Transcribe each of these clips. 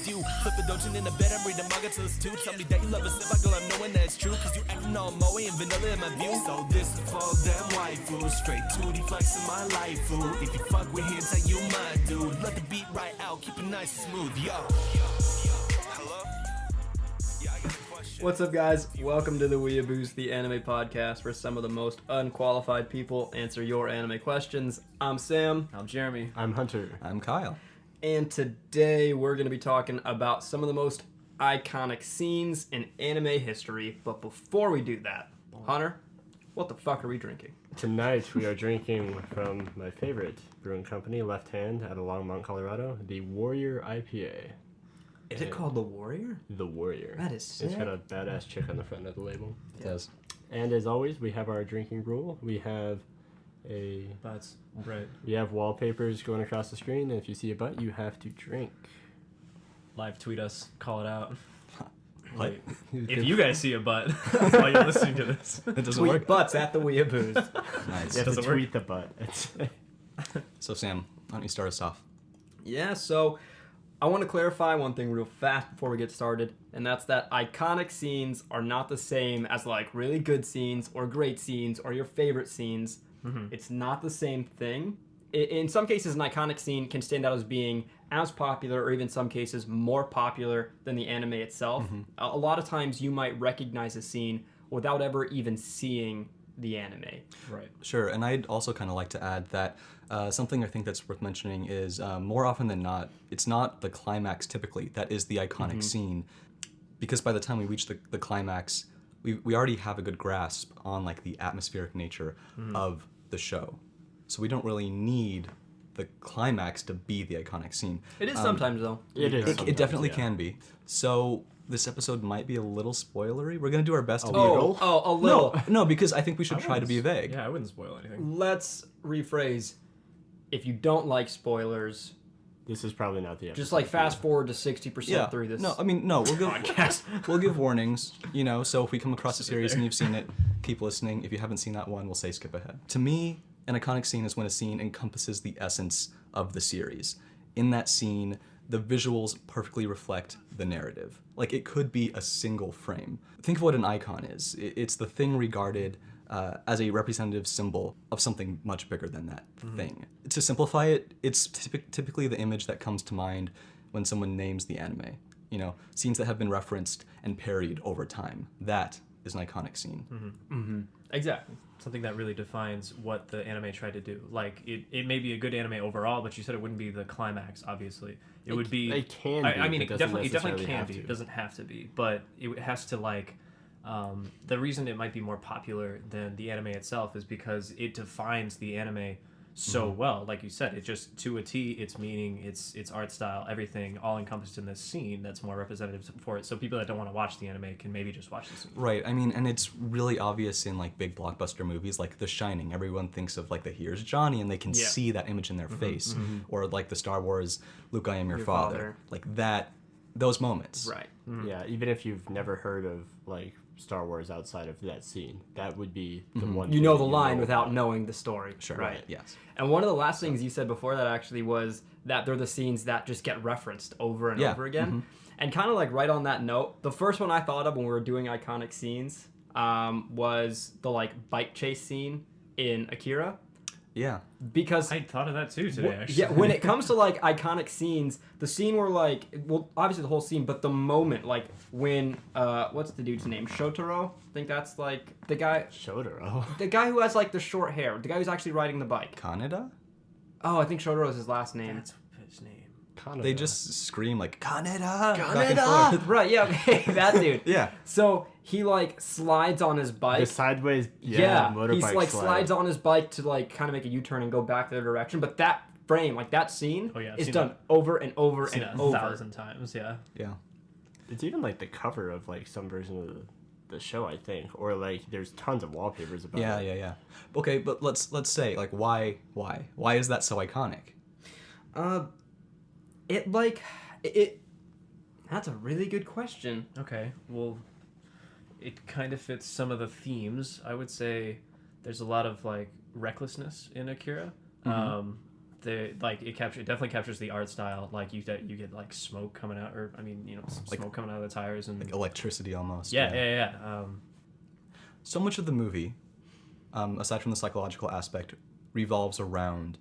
do. Flip a doujin in the bed, I'm reading manga till it's 2. Tell me that you love a sip, I go, I'm knowing that it's true. Cause you acting all moe and vanilla in my view. So this is for them waifus, straight 2D flex in my life, fool. If you fuck with him, tell you my dude. Let the beat right out, keep it nice and smooth, yo. Hello? Yeah, I got a question. What's up, guys? Welcome to the Weeaboos, the anime podcast where some of the most unqualified people answer your anime questions. I'm Sam. I'm Jeremy. I'm Hunter. I'm Kyle. And today we're going to be talking about some of the most iconic scenes in anime history. But before we do that, Hunter, what the fuck are we drinking? Tonight we are drinking from my favorite brewing company, Left Hand, out of Longmont, Colorado, the Warrior IPA. Is it called The Warrior? The Warrior. That is sick. It's got a badass chick on the front of the label. It does. And as always, we have our drinking rule. We have That's right. we have wallpapers going across the screen, and if you see a butt, you have to drink. Live tweet us, call it out. What? If you guys see a butt while you're listening to this. It doesn't Tweet work. butts at the Weeaboos. Nice. You have Doesn't to work. tweet the butt. So Sam, why don't you start us off? Yeah, so I want to clarify one thing real fast before we get started, and that's that iconic scenes are not the same as like really good scenes or great scenes or your favorite scenes. It's not the same thing. In some cases, an iconic scene can stand out as being as popular or even some cases more popular than the anime itself. A lot of times you might recognize a scene without ever even seeing the anime. Right. Sure, and I'd also kind of like to add that something I think that's worth mentioning is more often than not, it's not the climax typically that is the iconic scene, because by the time we reach the climax, we already have a good grasp on like the atmospheric nature of the show. So we don't really need the climax to be the iconic scene. It is sometimes though. It is. It definitely can be. So this episode might be a little spoilery. We're going to do our best to be... A little. No, because I think we should try to be vague. Yeah, I wouldn't spoil anything. Let's rephrase. If you don't like spoilers, This is probably not the episode. just like fast forward to 60% Yeah. through this. No, I mean, no, we'll give warnings, you know, so if we come across a series and you've seen it, keep listening. If you haven't seen that one, we'll say skip ahead. To me, an iconic scene is when a scene encompasses the essence of the series. In that scene, the visuals perfectly reflect the narrative. Like, it could be a single frame. Think of what an icon is. It's the thing regarded as a representative symbol of something much bigger than that thing. To simplify it, it's typically the image that comes to mind when someone names the anime. You know, scenes that have been referenced and parodied over time. That is an iconic scene. Exactly. Something that really defines what the anime tried to do. Like, it may be a good anime overall, but you said it wouldn't be the climax, obviously. It would be... It can be. I mean, it it doesn't definitely necessarily can have be. to. It doesn't have to be. But it has to, like... the reason it might be more popular than the anime itself is because it defines the anime so well. Like you said, it just, to a T, its meaning, its art style, everything, all encompassed in this scene that's more representative for it. So people that don't want to watch the anime can maybe just watch the scene. Right, I mean, and it's really obvious in like big blockbuster movies like The Shining. Everyone thinks of like the here's Johnny and they can Yeah. see that image in their face. Or like the Star Wars Luke, I am your father. father. Like that, those moments. Right. Yeah, even if you've never heard of like Star Wars outside of that scene, that would be the one. You thing know that the line know without about. knowing the story. Sure. Right. Yes. And one of the last things you said before that actually was that they're the scenes that just get referenced over and Yeah. over again. And kind of like right on that note, the first one I thought of when we were doing iconic scenes was the like bike chase scene in Akira. Yeah. Because I thought of that too today, actually. yeah, when it comes to like iconic scenes, the scene where like, well, obviously the whole scene, but the moment, like when what's the dude's name? Shotaro? I think that's like the guy Shotaro. the guy who has like the short hair, the guy who's actually riding the bike. Kaneda? Oh, I think Shotaro is his last name. That's his name. They just scream like Kaneda! Kaneda! Right, yeah, okay, that dude. Yeah. So he like slides on his bike. the sideways. Motorbike he's like slide. slides on his bike to like kind of make a U-turn and go back the other direction. But that frame, like that scene, Oh, yeah, I've is seen done it. over and over Seen and it over. 1,000 times, yeah. Yeah. It's even like the cover of like some version of the show, I think, or like there's tons of wallpapers about Yeah, it. yeah. Okay, but let's say like why is that so iconic? It that's a really good question. Okay, well, it kind of fits some of the themes. I would say there's a lot of like recklessness in Akira. The like it definitely captures the art style. Like you get like smoke coming out, or I mean, smoke coming out of the tires and Like electricity almost. yeah. So much of the movie, aside from the psychological aspect, revolves around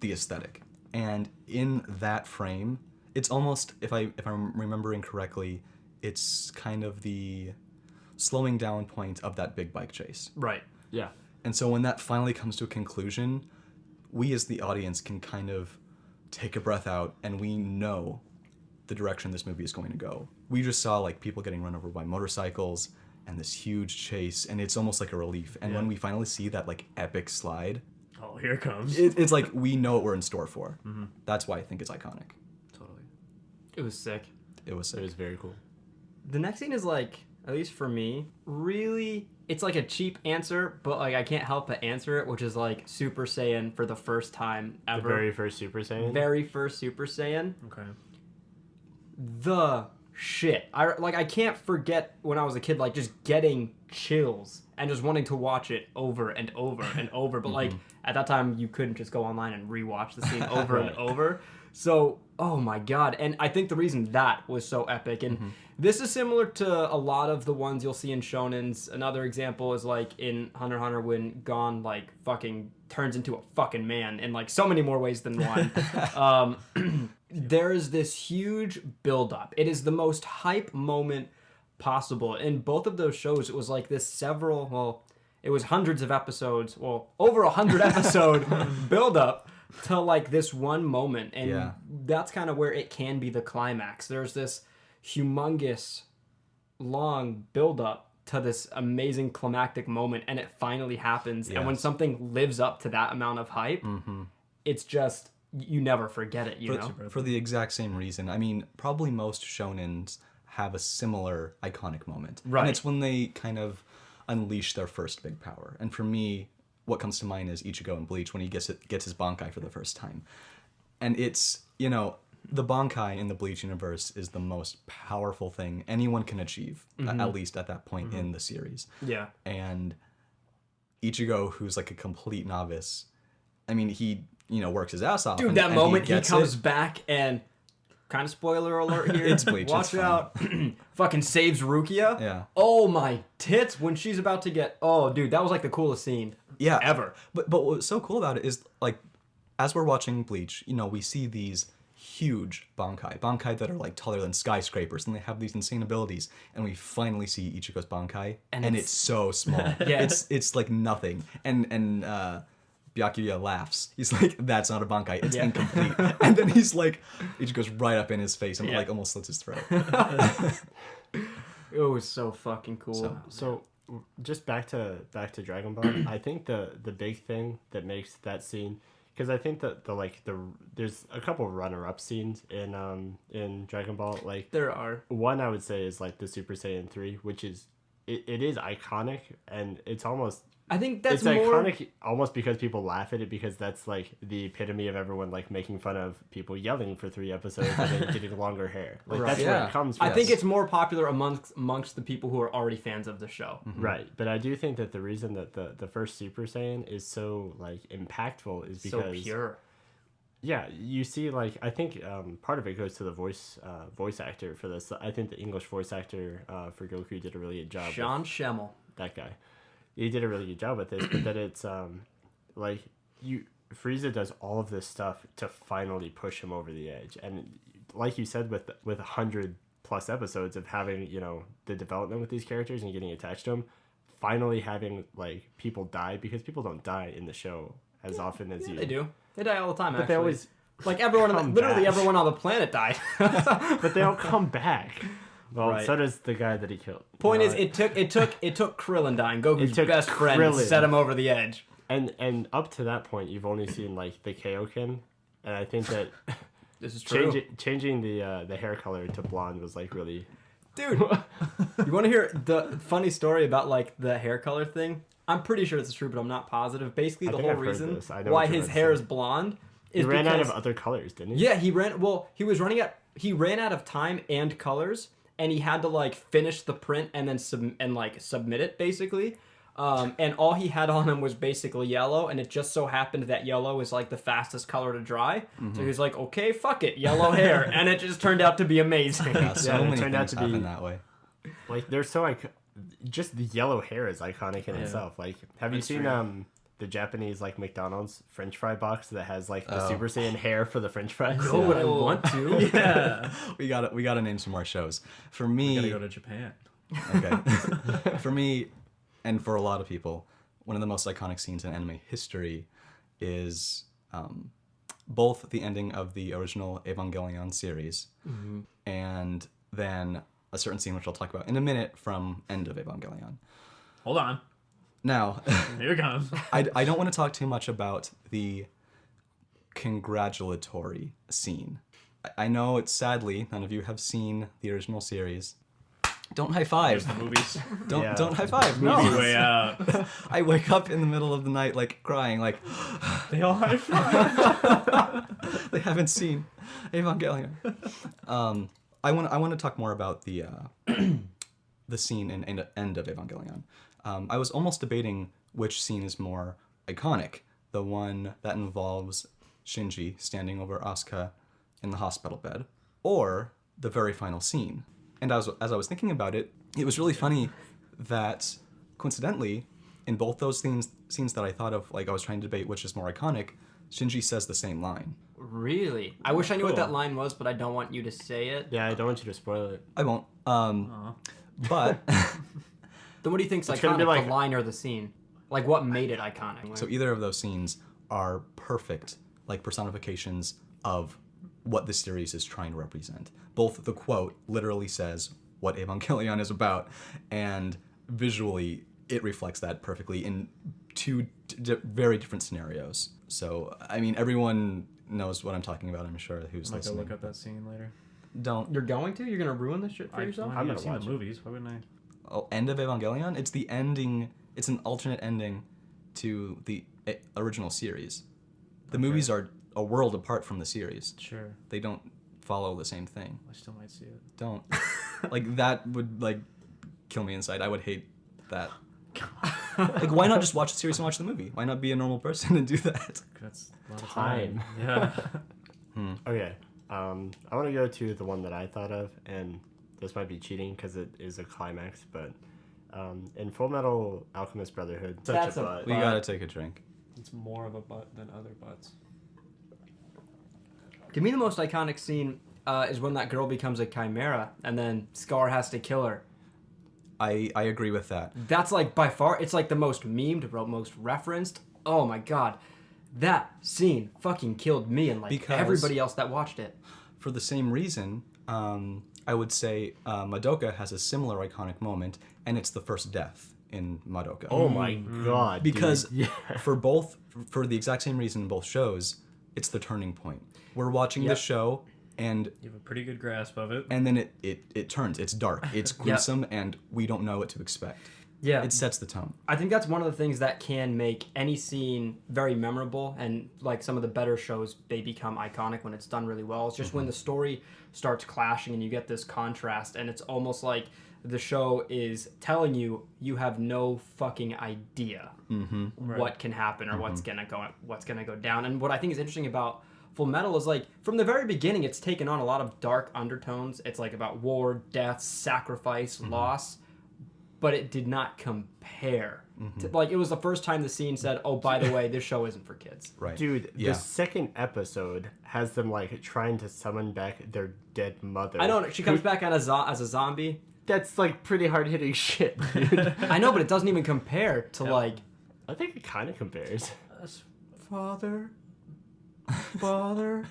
the aesthetic. And in that frame, it's almost, if I'm remembering correctly, it's kind of the slowing down point of that big bike chase. Right. Yeah. And so when that finally comes to a conclusion, we as the audience can kind of take a breath out, and we know the direction this movie is going to go. We just saw like people getting run over by motorcycles and this huge chase, and it's almost like a relief. And when we finally see that like epic slide, Oh, here it comes. it's like we know what we're in store for. Mm-hmm. That's why I think it's iconic. Totally. It was sick. It was sick. It was very cool. The next scene is like, at least for me, really, it's like a cheap answer, but like I can't help but answer it, which is like Super Saiyan for the first time ever. The very first Super Saiyan? Very first Super Saiyan. Okay. The shit. I can't forget when I was a kid, like just getting chills and just wanting to watch it over and over and over. But like at that time, you couldn't just go online and rewatch the scene over and over. So, oh my god. And I think the reason that was so epic, and this is similar to a lot of the ones you'll see in shonens. Another example is like in Hunter x Hunter when Gon like fucking turns into a fucking man in like so many more ways than one. There is this huge buildup. It is the most hype moment possible. In both of those shows, it was like this it was hundreds of episodes, over 100 episode buildup to like this one moment. And that's kind of where it can be the climax. There's this humongous, long buildup to this amazing climactic moment, and it finally happens. Yes. And when something lives up to that amount of hype, it's just, you never forget it, you know? For the exact same reason. I mean, probably most shonens have a similar iconic moment. Right. And it's when they kind of unleash their first big power. And for me, what comes to mind is Ichigo in Bleach when he gets his Bankai for the first time. And it's, the Bankai in the Bleach universe is the most powerful thing anyone can achieve, at least at that point in the series. Yeah. And Ichigo, who's like a complete novice, I mean, he, works his ass off. Dude, that moment he comes back and, kind of spoiler alert here. It's Bleach. Watch it's out. Fucking saves Rukia. Yeah. Oh my tits when she's about to get. Oh, dude, that was like the coolest scene. Yeah. Ever. But what's so cool about it is like, as we're watching Bleach, we see these huge Bankai that are like taller than skyscrapers, and they have these insane abilities. And we finally see Ichigo's Bankai, and it's so small. Yeah. It's like nothing. And Byakuya laughs. He's like, "That's not a Bankai. It's incomplete." And then he's like, Ichigo's right up in his face and like almost slits his throat. It was so fucking cool. So just back to Dragon Ball. I think the big thing that makes that scene, because I think that there's a couple runner-up scenes in Dragon Ball. Like there are. One I would say is like the Super Saiyan 3, which is it is iconic, and it's almost. I think that's it's more iconic almost because people laugh at it, because that's like the epitome of everyone like making fun of people yelling for 3 episodes and then getting longer hair. Like Right. that's where it comes from. I think it's more popular amongst the people who are already fans of the show. Right, but I do think that the reason that the first Super Saiyan is so like impactful is because So pure. Yeah, you see, like I think part of it goes to the voice actor for this. I think the English voice actor for Goku did a really good job. Sean Schemmel. That guy, he did a really good job with this. But that it's like Frieza does all of this stuff to finally push him over the edge, and like you said, with 100+ episodes of having the development with these characters and getting attached to them, finally having like people die, because people don't die in the show as often as you. They do. They die all the time. But actually. they always like everyone, literally back. everyone on the planet died. but they all come back. Well, Right. so does the guy that he killed. Point is, it took Krillin dying, Goku's took best friend, to Krillin. set him over the edge. And up to that point, you've only seen like the Kaioken, and I think that This is true. changing the hair color to blonde was like really. Dude, you want to hear the funny story about like the hair color thing? I'm pretty sure it's true, but I'm not positive. Basically, the think whole I've heard reason this. I know why what you're his about to hair say. is blonde He is ran out because of other colors, didn't he? yeah, he ran out of time and colors, and he had to like finish the print and then submit it basically. and all he had on him was basically yellow, and it just so happened that yellow is like the fastest color to dry. So he's like, okay, fuck it, yellow hair, and it just turned out to be amazing. Yeah, so Yeah, it many turned out things to be- happen that way. Like they're so just the yellow hair is iconic in itself. Like, have you That's seen true. the Japanese like McDonald's French fry box that has like the Oh. Super Saiyan hair for the French fries? Oh, but I want to. Yeah. We gotta name some more shows. For We me, gotta go to Japan. okay. For me, and for a lot of people, one of the most iconic scenes in anime history is both the ending of the original Evangelion series and then a certain scene which I'll talk about in a minute from End of Evangelion. Hold on. Now, Here it comes. I don't want to talk too much about the congratulatory scene. I know it's sadly none of you have seen the original series. Don't high five. The movies. Don't high five. Easy No. way out. I wake up in the middle of the night like crying, like They all high five. they haven't seen Evangelion. I want to talk more about the the scene in End of Evangelion. I was almost debating which scene is more iconic, the one that involves Shinji standing over Asuka in the hospital bed, or the very final scene. And as I was thinking about it, it was really funny that coincidentally, in both those scenes that I thought of, like I was trying to debate which is more iconic, Shinji says the same line. Really? I wish I knew what Cool. that line was, but I don't want you to say it. Yeah, I don't want you to spoil it. I won't. But Then what do you think's It's gonna iconic, be like- the line or the scene? Like, what made it iconic? so either of those scenes are perfect, like personifications of what the series is trying to represent. Both the quote literally says what Evangelion is about, and visually it reflects that perfectly in two very different scenarios. So, I mean, everyone knows what I'm talking about, I'm sure, who's I'm gonna listening. look up that scene later. Don't. You're going to? You're going to ruin this shit for yourself? I'm I've gonna seen watch the it. movies. Why wouldn't I? Oh, End of Evangelion? It's the ending, it's an alternate ending to the original series. The movies are a world apart from the series. Sure. They don't follow the same thing. I still might see it. Don't. Like, that would, like, kill me inside. I would hate that. Like, why not just watch the series and watch the movie? Why not be a normal person and do that? That's a lot of Time. time. Yeah. Okay. I want to go to the one that I thought of, and this might be cheating because it is a climax, but in Full Metal Alchemist Brotherhood, That's such a a butt. We gotta take a drink. It's more of a butt than other butts. To me, the most iconic scene is when that girl becomes a chimera, and then Scar has to kill her. I agree with that. That's like, by far, it's like the most memed, most referenced. Oh my god. That scene fucking killed me and like Because- everybody else that watched it. For the same reason, I would say Madoka has a similar iconic moment, and it's the first death in Madoka. Oh my god. dude. Because Yeah. for the exact same reason in both shows, it's the turning point. We're watching Yep. the show, and You have a pretty good grasp of it. then it turns. It's dark. It's gruesome, and we don't know what to expect. Yeah. It sets the tone. I think that's one of the things that can make any scene very memorable, and like some of the better shows, they become iconic when it's done really well. It's just when the story starts clashing and you get this contrast, and it's almost like the show is telling you you have no fucking idea what can happen or what's gonna go down. And what I think is interesting about Full Metal is like from the very beginning, it's taken on a lot of dark undertones. It's like about war, death, sacrifice, loss. But it did not compare. To, like, it was the first time the scene said, oh, by the way, this show isn't for kids. Right. Dude, Yeah. the second episode has them like trying to summon back their dead mother. I don't know. She comes back as a zombie. That's like pretty hard hitting shit, dude. I know, but it doesn't even compare to, like, I think it kind of compares. Father,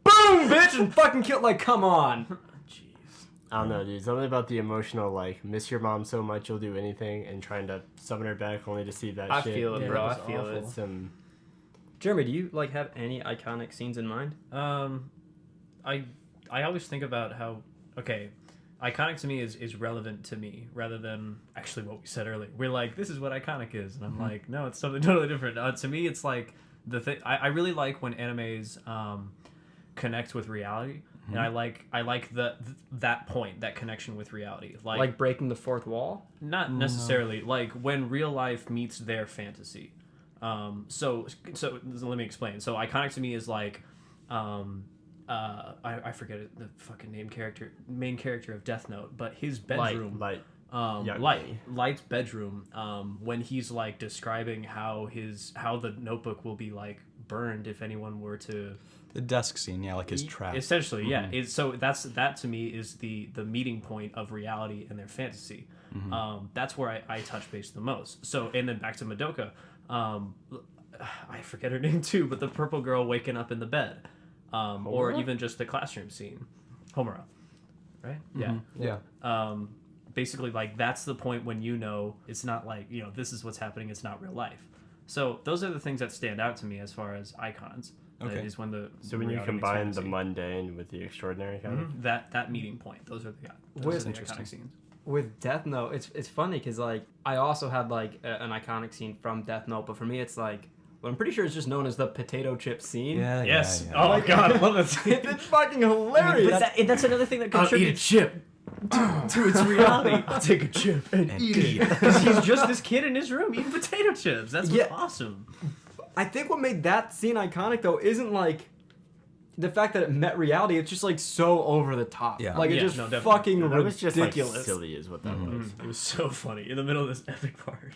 boom, bitch, and fucking kill. Like, come on. I don't know, dude. Something about the emotional, like, miss your mom so much you'll do anything, and trying to summon her back only to see that I shit. feel it, Yeah, bro. I that was feel it. awful. Some Jeremy, do you like have any iconic scenes in mind? I always think about how iconic to me is relevant to me rather than actually what we said earlier. We're like, this is what iconic is, and I'm like, no, it's something totally different. To me, it's like the thing. I really like when animes connect with reality. and I like that point, that connection with reality, Like breaking the fourth wall. not necessarily like when real life meets their fantasy. So let me explain. So iconic to me is like, I forget the fucking main character of Death Note, but his bedroom, Light's bedroom, when he's like describing how the notebook will be like burned if anyone were to. The desk scene, yeah, like his trap. Essentially, yeah. So that to me is the meeting point of reality and their fantasy. That's where I touch base the most. So, and then back to Madoka. I forget her name too, but the purple girl waking up in the bed, or even just the classroom scene, Homura, right? Yeah. Basically, like that's the point when it's not like this is what's happening. It's not real life. So those are the things that stand out to me as far as icons. Okay. Is when So when you combine the mundane with the extraordinary, kind of that meeting point, those are the iconic scenes. With Death Note, it's funny because like I also had like an iconic scene from Death Note, but for me it's like, well, I'm pretty sure it's just known as the potato chip scene. Yeah. Yes. Yeah. Oh my god, I love that scene. It's fucking hilarious. But that's another thing that contributes chip to its reality. I'll take a chip and eat it. Because he's just this kid in his room eating potato chips. That's what's awesome. I think what made that scene iconic though isn't like the fact that it met reality. It's just like so over the top. Yeah. Like it's just definitely. fucking that ridiculous. was just like silly, is what that was. It was so funny in the middle of this epic part.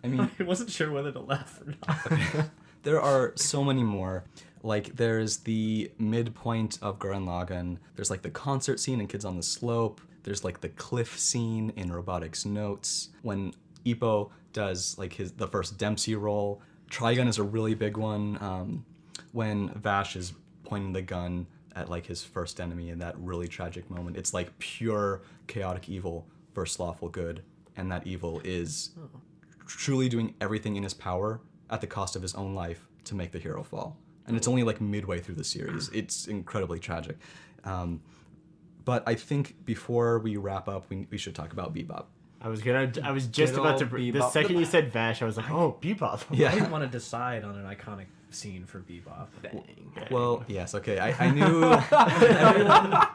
I mean, I wasn't sure whether to laugh or not. there are so many more. Like, there's the midpoint of Gurren Lagann. There's, like, the concert scene in Kids on the Slope. There's, like, the cliff scene in Robotics Notes. When Ippo does, like, the first Dempsey roll. Trigun is a really big one. When Vash is pointing the gun at, like, his first enemy in that really tragic moment. It's, like, pure chaotic evil versus lawful good. And that evil is truly doing everything in his power at the cost of his own life to make the hero fall. And it's only like midway through the series. It's incredibly tragic. But I think before we wrap up, we should talk about Bebop. I was just about to. The second you said Vash, I was like, oh, Bebop. Yeah. I didn't want to decide on an iconic scene for Bebop. Well, yes, okay. I knew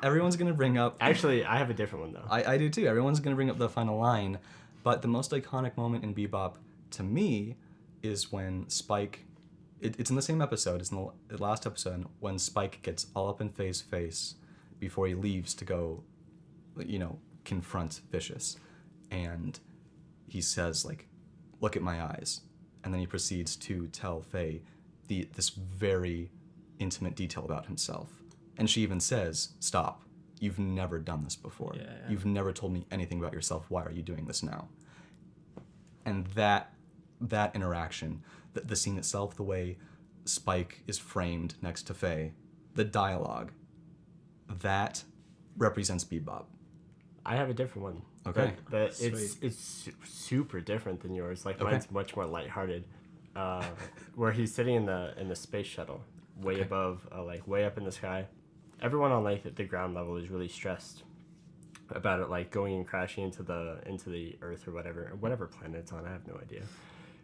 everyone's going to bring up... Actually, I have a different one, though. I do, too. Everyone's going to bring up the final line. But the most iconic moment in Bebop, to me, is when Spike... It's in the same episode. It's in the last episode when Spike gets all up in Faye's face before he leaves to go, confront Vicious. And he says, like, look at my eyes. And then he proceeds to tell Faye this very intimate detail about himself. And she even says, stop. You've never done this before. Yeah. You've never told me anything about yourself. Why are you doing this now? And that interaction, the scene itself, the way Spike is framed next to Faye, the dialogue, that represents Bebop. I have a different one. Okay. But it's super different than yours. Like, mine's much more lighthearted. Where he's sitting in the space shuttle, way above, way up in the sky. Everyone on like the ground level is really stressed about it, like going and crashing into the Earth or whatever planet it's on. I have no idea.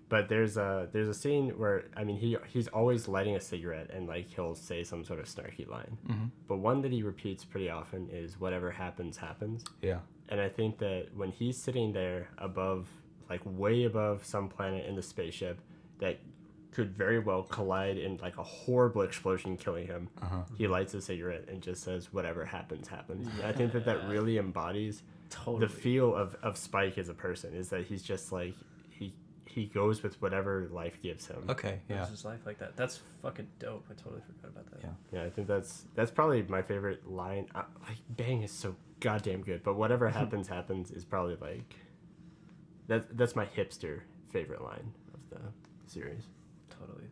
But there's a scene where, I mean, he's always lighting a cigarette and like he'll say some sort of snarky line. Mm-hmm. But one that he repeats pretty often is whatever happens, happens. Yeah. And I think that when he's sitting there above, like way above some planet in the spaceship that could very well collide in like a horrible explosion killing him, he lights a cigarette and just says whatever happens, happens. Yeah. I think that really embodies the feel of Spike as a person, is that he's just like, he goes with whatever life gives him. Okay, yeah. Lives his life like that. That's fucking dope. I totally forgot about that. Yeah, I think that's probably my favorite line. Like, Bang is so goddamn good, but whatever happens, happens is probably like, that's my hipster favorite line of the series. Totally.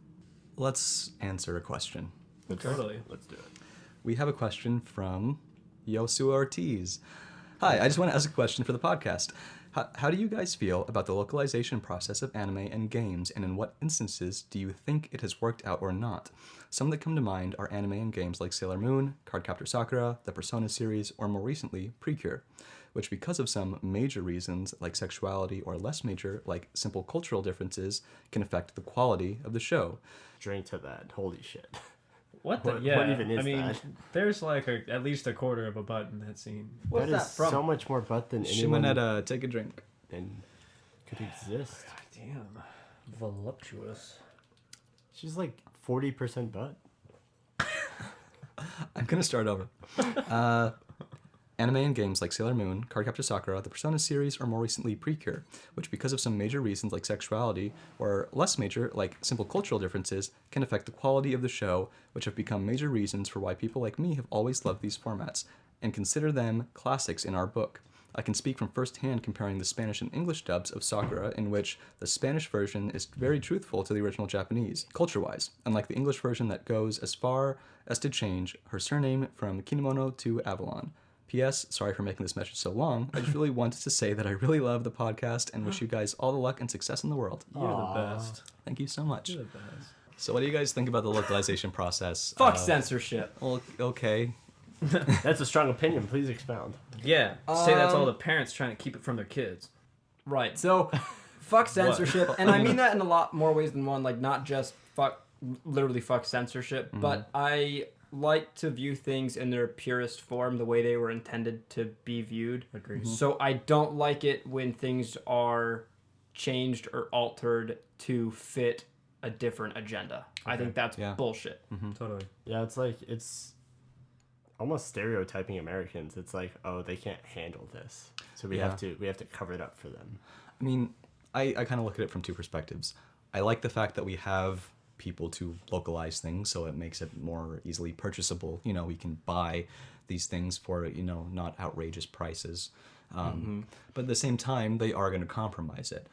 Let's answer a question. Totally. Let's do it. We have a question from Yosu Ortiz. Hi, I just want to ask a question for the podcast. How do you guys feel about the localization process of anime and games, and in what instances do you think it has worked out or not? Some that come to mind are anime and games like Sailor Moon, Cardcaptor Sakura, the Persona series, or more recently, Precure, which because of some major reasons like sexuality or less major like simple cultural differences can affect the quality of the show. Drink to that. Holy shit. What the? What Yeah. even is I mean, that? there's like at least a quarter of a butt in that scene. What's That that is from? so much more butt than anyone Shimonetta, take a drink. and could exist. Damn. Voluptuous. She's like 40% butt. I'm gonna start over. Anime and games like Sailor Moon, Cardcaptor Sakura, the Persona series, or more recently Precure, which because of some major reasons like sexuality, or less major like simple cultural differences, can affect the quality of the show, which have become major reasons for why people like me have always loved these formats, and consider them classics in our book. I can speak from firsthand comparing the Spanish and English dubs of Sakura, in which the Spanish version is very truthful to the original Japanese, culture-wise, unlike the English version that goes as far as to change her surname from Kinemono to Avalon. P.S. Sorry for making this message so long. I just really wanted to say that I really love the podcast and wish you guys all the luck and success in the world. You're the best. Thank you so much. You're the best. So what do you guys think about the localization process? Fuck censorship. Well, okay. That's a strong opinion. Please expound. Yeah. Say that's all the parents trying to keep it from their kids. Right. So, fuck censorship, and I mean that in a lot more ways than one. Like, not just literally fuck censorship, but I like to view things in their purest form, the way they were intended to be viewed. Agreed. So I don't like it when things are changed or altered to fit a different agenda. I think that's bullshit. Totally. Yeah, it's almost stereotyping Americans. It's like, oh, they can't handle this, so we have to cover it up for them. I mean, I kind of look at it from two perspectives. I like the fact that we have people to localize things, so it makes it more easily purchasable. You know, we can buy these things for, you know, not outrageous prices. But at the same time, they are going to compromise it.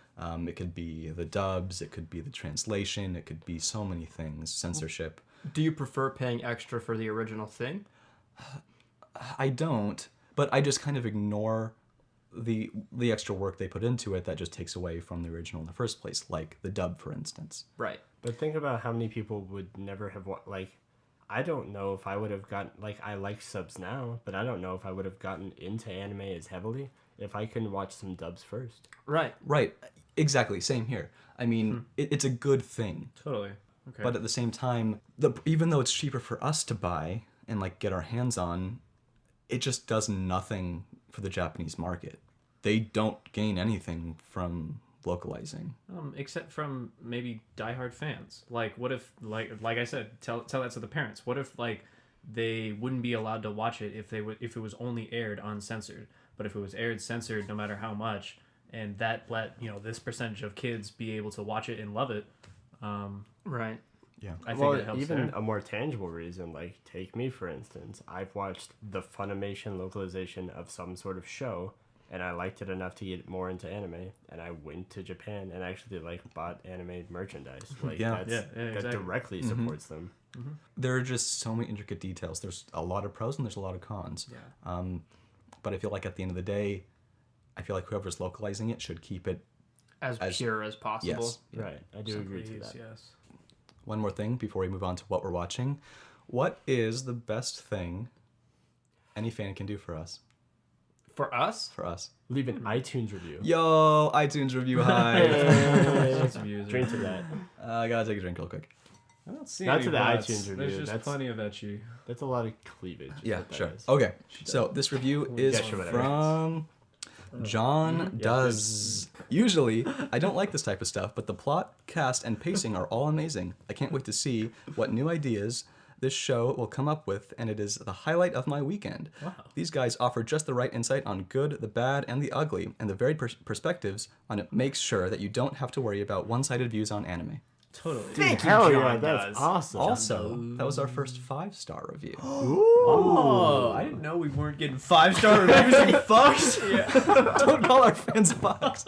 It could be the dubs, it could be the translation, it could be so many things, censorship. Do you prefer paying extra for the original thing? I don't, but I just kind of ignore the extra work they put into it that just takes away from the original in the first place, like the dub, for instance. Right. But think about how many people would never have I don't know if I would have gotten I like subs now, but I don't know if I would have gotten into anime as heavily if I couldn't watch some dubs first. Right. Right. Exactly. Same here. I mean, it's a good thing. Totally. Okay. But at the same time, even though it's cheaper for us to buy and like get our hands on, it just does nothing for the Japanese market. They don't gain anything from localizing. Except from maybe diehard fans. Like, what if, like I said, tell that to the parents. What if like they wouldn't be allowed to watch it if it was only aired uncensored? But if it was aired censored, no matter how much, and that let this percentage of kids be able to watch it and love it. Right. Yeah. I think it helps. Even there. a more tangible reason, like take me for instance, I've watched the Funimation localization of some sort of show, and I liked it enough to get more into anime, and I went to Japan and actually bought anime merchandise. Like that exactly. directly supports them. There are just so many intricate details. There's a lot of pros and there's a lot of cons. Yeah. But I feel like at the end of the day, I feel like whoever's localizing it should keep it As pure as possible. Yes. Right. I do agree to Please, that. yes. One more thing before we move on to what we're watching. What is the best thing any fan can do for us? For us? For us. Leave an iTunes review. Yo, iTunes review high. Lots of views. Drink to that. I gotta take a drink real quick. I don't see Not any to the bots. iTunes review, There's just that's- plenty of etchy. That's a lot of cleavage. is Yeah, what that sure. is. Okay, so this review is Yeah, sure, whatever. from John Does. Usually, I don't like this type of stuff, but the plot, cast, and pacing are all amazing. I can't wait to see what new ideas this show will come up with, and it is the highlight of my weekend. Wow. These guys offer just the right insight on good, the bad, and the ugly, and the varied perspectives on it makes sure that you don't have to worry about one-sided views on anime. Totally. Thank you, Hell yeah, John that's Does. awesome. Also, that was our first 5-star review. Oh, I didn't know we weren't getting 5-star reviews, you fucks. Don't call our fans fucks.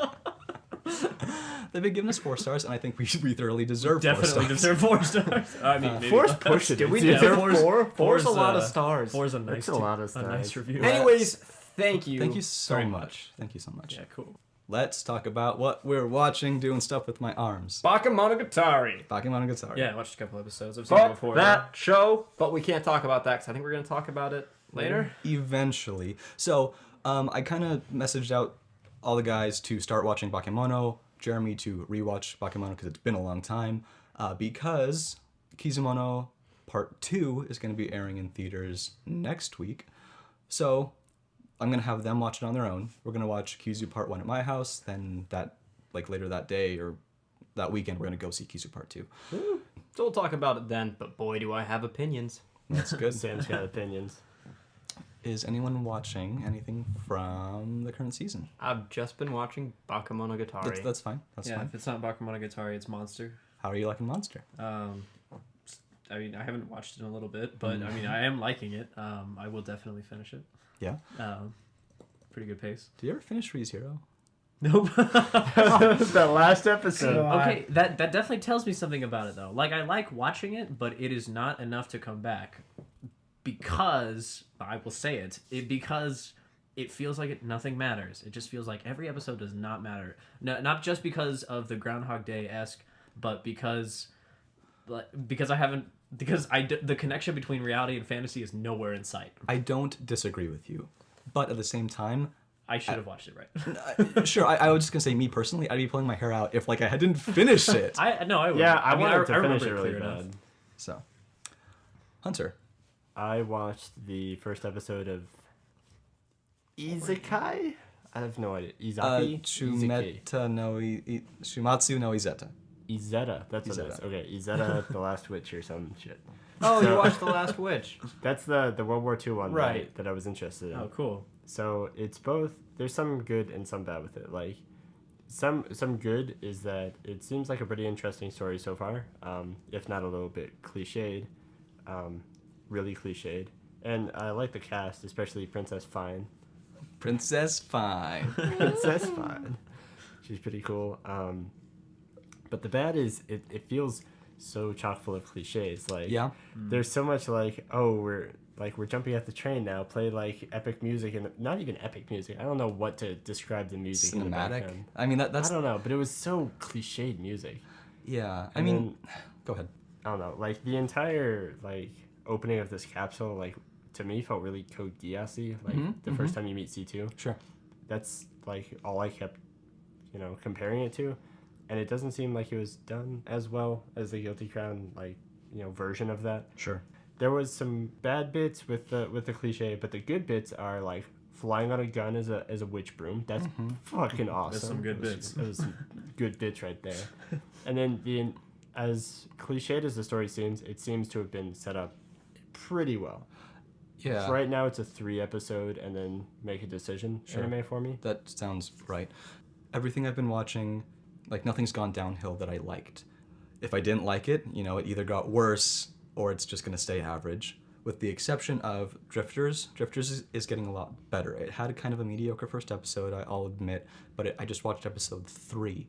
They've been giving us 4 stars, and I think we thoroughly deserve 4 Definitely stars. deserve 4 stars. I mean, maybe Force not. push it. Did we Is know? it four? Four's a lot of uh, stars. 4's a nice, That's a lot of a nice stars. review. Anyways, thank you. Thank you so Very much. Thank you so much. Yeah, cool. Let's talk about what we're watching, doing stuff with my arms. Bakemonogatari. Bakemonogatari. Yeah, I watched a couple episodes. I've seen it Fuck before. that show. But we can't talk about that because I think we're going to talk about it later. Eventually. So, I kind of messaged out all the guys to start watching Bakemono, Jeremy to rewatch Bakemono because it's been a long time, because Kizumono Part 2 is going to be airing in theaters next week. So I'm going to have them watch it on their own. We're going to watch Kizu Part 1 at my house. Then later that day or that weekend, we're going to go see Kizu Part 2. So we'll talk about it then, but boy, do I have opinions. That's good. Sam's got opinions. Is anyone watching anything from the current season? I've just been watching Bakemonogatari. That's fine. That's Yeah, fine. if it's not Bakemonogatari, it's Monster. How are you liking Monster? I mean, I haven't watched it in a little bit, but I mean, I am liking it. I will definitely finish it. Yeah. Pretty good pace. Did you ever finish ReZero? Nope. That last episode. Okay, that definitely tells me something about it though. Like I like watching it, but it is not enough to come back because I will say because it feels like nothing matters. It just feels like every episode does not matter. No, not just because of the Groundhog Day-esque, but because the connection between reality and fantasy is nowhere in sight. I don't disagree with you, but at the same time, I should have watched it right. sure. I was just gonna say, me personally, I'd be pulling my hair out if I didn't finish it. I would. Yeah, I wanted to remember finish it really clear enough. bad. So, Hunter. I watched the first episode of Isekai? I have no idea. Izaki? Izaki. Shumatsu no Izeta. Izeta. That's what it is. Izeta. Okay, Izeta, The Last Witch or some shit. Oh, So- you watched The Last Witch. That's the World War II one Right. that I was interested in. Oh, cool. So it's both. There's some good and some bad with it. Like some good is that it seems like a pretty interesting story so far, if not a little bit cliched, really cliched. And I like the cast, especially Princess Fine. Princess Fine. Princess Fine. She's pretty cool. But the bad is it feels so chock full of cliches. Like Yeah. there's so much like, oh, we're jumping at the train now. Play like epic music and not even epic music. I don't know what to describe the music in the Cinematic. background. I mean, that's I don't know, but it was so cliched music. yeah. I And mean, then, go ahead. I don't know, like the entire like opening of this capsule, like to me felt really Code Geass-y. Like the first time you meet C2. Sure. That's like all I kept, comparing it to, and it doesn't seem like it was done as well as the Guilty Crown version of that. Sure. There was some bad bits with the cliche, but the good bits are like flying on a gun as a witch broom. That's fucking awesome. That's some good bits. That was some good bits right there. And then as cliched as the story seems, it seems to have been set up pretty well. Yeah. So right now it's a 3-episode and then make a decision anime for me. That sounds right. Everything I've been watching, like nothing's gone downhill that I liked. If I didn't like it, it either got worse or it's just going to stay average. With the exception of Drifters. Drifters is getting a lot better. It had kind of a mediocre first episode, I'll admit, but I just watched episode 3,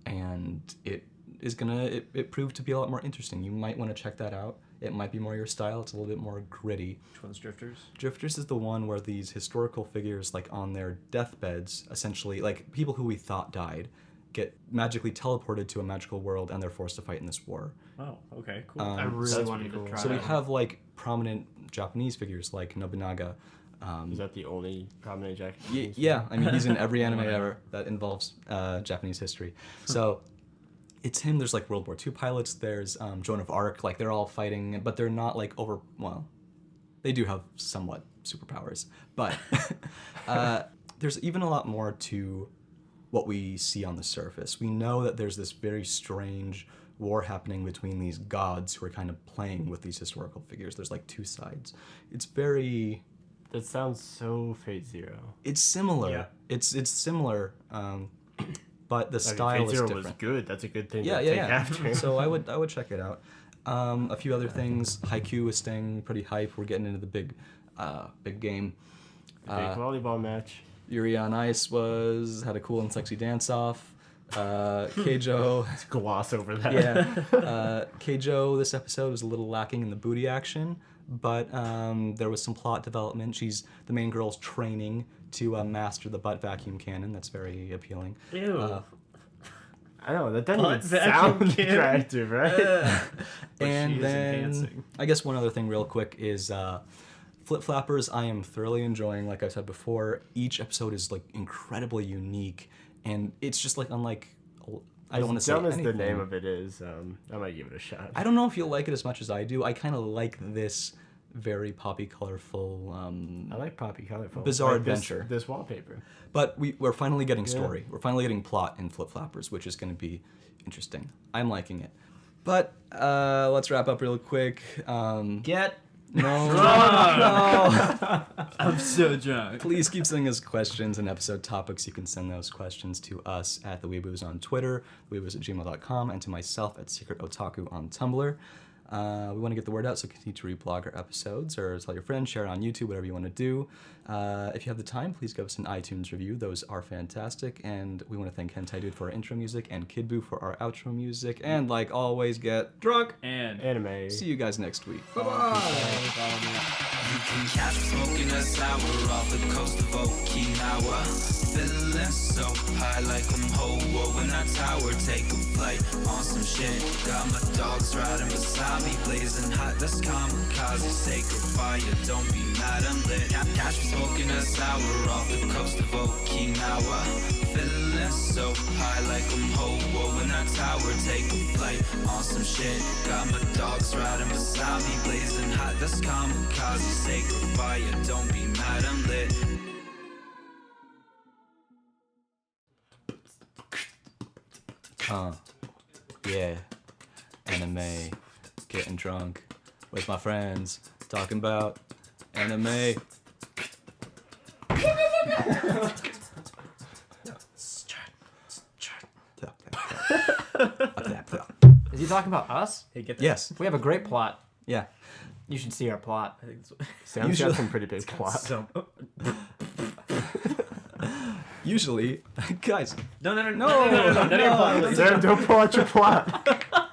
and it proved to be a lot more interesting. You might want to check that out. It might be more your style. It's a little bit more gritty. Which one's Drifters? Drifters is the one where these historical figures, like on their deathbeds, essentially, like people who we thought died, get magically teleported to a magical world and they're forced to fight in this war. Oh, okay, cool. I really That's wanted pretty to cool. try So we that. have like prominent Japanese figures like Nobunaga. Is that the only prominent Japanese? Yeah, I mean he's in every anime ever that involves Japanese history. So it's him. There's like World War II pilots. There's Joan of Arc. Like they're all fighting, but they're not like they do have somewhat superpowers, but there's even a lot more to what we see on the surface. We know that there's this very strange war happening between these gods who are kind of playing with these historical figures. There's like two sides. It's very... That sounds so Fate Zero. It's similar. Yeah. It's similar, but the Fate style is Zero different. was good. That's a good thing Yeah, to yeah, take yeah. after. So I would check it out. A few other things. Haikyuu is staying pretty hype. We're getting into the big game. Big volleyball match. Yuri on Ice had a cool and sexy dance off. Keijo, Let's gloss over that. yeah. Keijo this episode was a little lacking in the booty action, but there was some plot development. The main girl's training to master the butt vacuum cannon. That's very appealing. Ew. I know, that doesn't Butt even vacuum sound cannon. attractive, right? But And she is then enhancing. I guess one other thing real quick is Flip Flappers. I am thoroughly enjoying. Like I said before, each episode is like incredibly unique, and it's just like unlike I don't want to say dumb as anything. the name of it is, I might give it a shot. I don't know if you'll like it as much as I do. I kind of like this very poppy, colorful, I like poppy colorful. bizarre Like adventure. This wallpaper. But we're finally getting story. We're finally getting plot in Flip Flappers, which is going to be interesting. I'm liking it. But let's wrap up real quick. Get No. I'm so drunk. Please keep sending us questions and episode topics. You can send those questions to us at the Weeboos on Twitter, theweeboos@gmail.com, and to myself at Secret Otaku on Tumblr. We want to get the word out, so continue to reblog our episodes or tell your friends, share it on YouTube, whatever you want to do. If you have the time, please give us an iTunes review. Those are fantastic. And we want to thank Hentai Dude for our intro music and Kid Boo for our outro music. And like always, get drunk. And Anime. See you guys next week. You can catch me smoking a sour off the coast of Okinawa. Feeling so high like I'm Hobo in that tower. Take a flight on some shit. Got my dogs riding beside me, blazing hot. That's kamikaze, sacred fire. Don't be mad, I'm lit. Catch me smoking a sour off the coast of Okinawa. Feeling so high like I'm Hobo in that tower. Take a flight on some shit. Got my dogs riding beside me, blazing hot. That's kamikaze, sacred fire. Don't be mad, I'm lit. Yeah. Anime. Getting drunk with my friends. Talking about anime. Is he talking about us? Hey, get that. Yes. We have a great plot. Yeah. You should see our plot. I think that's what- Sam's Usually- got some pretty big plot. So, Usually, guys. no, none of your plot. Sam, don't pull out your plot.